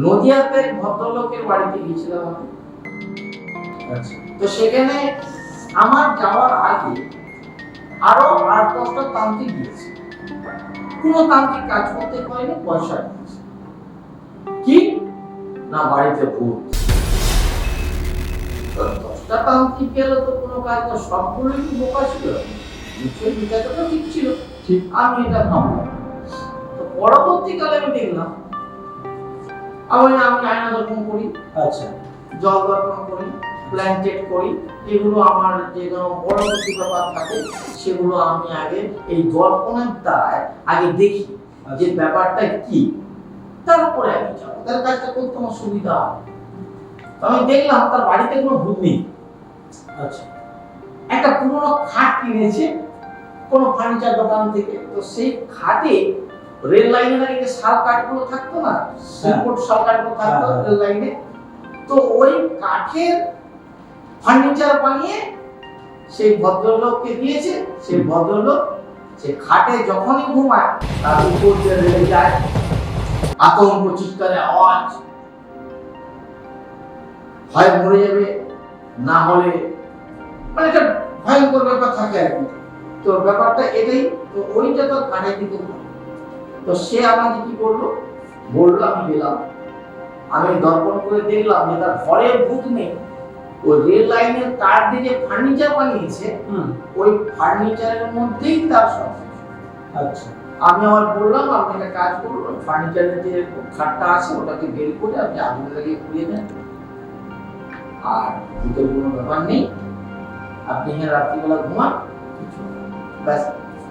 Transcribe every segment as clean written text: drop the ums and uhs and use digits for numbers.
নদিয়াতে ভদ্রলোকের বাড়িতে গিয়েছিলাম আমি। আচ্ছা তো সেখানে আমার যাওয়ার আগে আরো 8-10টা তান্ত্রিক গিয়েছে। কোনো তান্ত্রিক কাজ করতে পারেনি, পয়সা দিয়েছে। কি না বাড়িতে ভূত। 10টা তান্ত্রিক গেল তো কোনো কাজ না, সবগুলোই কি বোকা ছিল? নিশ্চয়ই বিচারটা ঠিক ছিল। ঠিক। আমি এটা ভাবলাম। তো পরবর্তীকালে আমি দেখলাম আমি আয়না দর্পণ করি, আচ্ছা জল দর্পণ করি, প্ল্যান্টেড করি, এগুলো আমার যে কোনো বড় কিছু ব্যাপার থাকে সেগুলো আমি আগে এই দর্পণের দ্বারায় আগে দেখি যে ব্যাপারটা কি, তারপরে আমি যাবো, তার কাজটা করতে আমার সুবিধা হয়। তো আমি দেখলাম তার বাড়িতে কোনো ভূত নেই। আচ্ছা একটা পুরোনো খাট কিনেছে কোনো ফার্নিচার দোকান থেকে। তো সেই খাটে রেল লাইনের আগে যে শাল কাঠগুলো থাকতো না, সিলকোট শাল কাঠগুলো থাকতো রেল লাইনে, তো ওই কাঠের ফার্নিচার বানিয়ে সেই ভদ্রলোককে দিয়েছে। সেই ভদ্রলোক সে খাটে যখনই ঘুমায় তার উপর দিয়ে রেলে যায়, আতঙ্ক চিৎকারে আওয়াজ, হয় মরে যাবে না হলে মানে একটা ভয়ঙ্কর ব্যাপার থাকে আর কি। তো ব্যাপারটা এটাই। তো ওইটা তো কানে দিতে পারে। তো সে আমাকে কি করলো, বললো, আমি গেলাম, আমি দর্পণ করে দেখলাম যে তার ঘরে ভূত নেই। ওই রেল লাইনের তার দিয়ে যে ফার্নিচার বানিয়েছে ওই ফার্নিচারের মধ্যেই তার সব। আচ্ছা আমি আবার বললাম আপনি একটা কাজ করুন, ওই ফার্নিচারের যে খাটটা আছে ওটাকে বের করে আপনি আগুন লাগিয়ে পুড়িয়ে দেন, আর ভূতের কোনো ব্যাপার নেই, আপনি এখানে রাত্রিবেলা ঘুমান, ব্যাস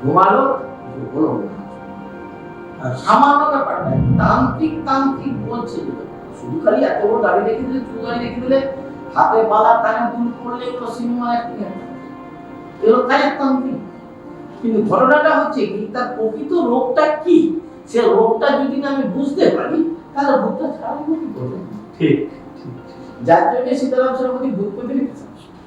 ঘুমালো, কিছু হলো না। সামান্য ব্যাপারটা তান্ত্রিক তান্ত্রিক বলছে, শুধু খালি এত বড় গাড়ি রেখে দিলে, চুল গাড়ি রেখে দিলে, হাতে বালা কানে দুল করলে এগুলো সিনেমা অ্যাক্টিং, এগুলো কাজের তান্ত্রিক। কিন্তু ঘটনাটা হচ্ছে কি, তার প্রকৃত রোগটা কি, সে রোগটা যদি না আমি বুঝতে পারি তাহলে ভূতটা ছাড়াই কি করবে। ঠিক যার জন্য সীতারাম সেনাপতি ভূত পেতে